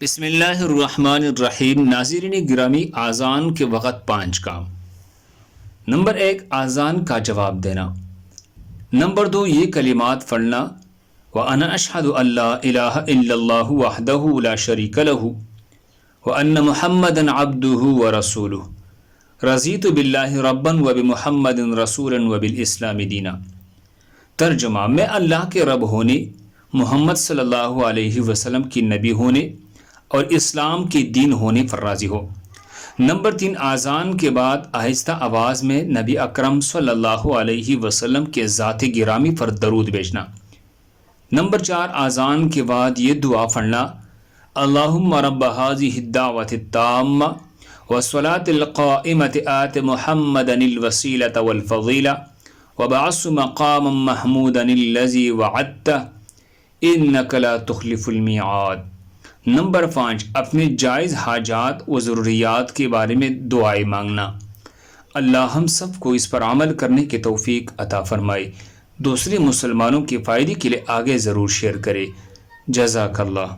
بسم اللہ الرحمن الرحیم۔ ناظرین گرامی، آذان کے وقت 5 کام۔ نمبر 1، آذان کا جواب دینا۔ نمبر 2، یہ کلمات پڑھنا: وَأَنَا أَشْهَدُ أَن لَّا إِلَٰهَ إِلَّا اللَّهُ وَحْدَهُ لَا شَرِيكَ لَهُ وَأَنَّ مُحَمَّدًا عَبْدُهُ وَرَسُولُهُ رَضِيتُ بِاللَّهِ رَبًّا وَبِمُحَمَّدٍ رَسُولًا وَبِالْإِسْلَامِ دِينًا۔ ترجمہ: میں اللہ کے رب ہونے، محمد صلی اللہ علیہ وسلم کی نبی ہونے اور اسلام کے دین ہونے پر راضی ہو۔ نمبر 3، آذان کے بعد آہستہ آواز میں نبی اکرم صلی اللہ علیہ وسلم کے ذات گرامی پر درود بھیجنا۔ نمبر 4، آذان کے بعد یہ دعا پڑھنا: اللہم رب ھذہ الدعوۃ التامہ والصلاۃ القائمۃ آت محمدا الوسیلۃ والفضیلۃ وابعثہ مقاما محمودا الذی وعدتہ انک لا تخلف المیعاد۔ نمبر 5، اپنے جائز حاجات و ضروریات کے بارے میں دعائیں مانگنا۔ اللہ ہم سب کو اس پر عمل کرنے کی توفیق عطا فرمائے۔ دوسرے مسلمانوں کے فائدے کے لیے آگے ضرور شیئر کرے۔ جزاک اللہ۔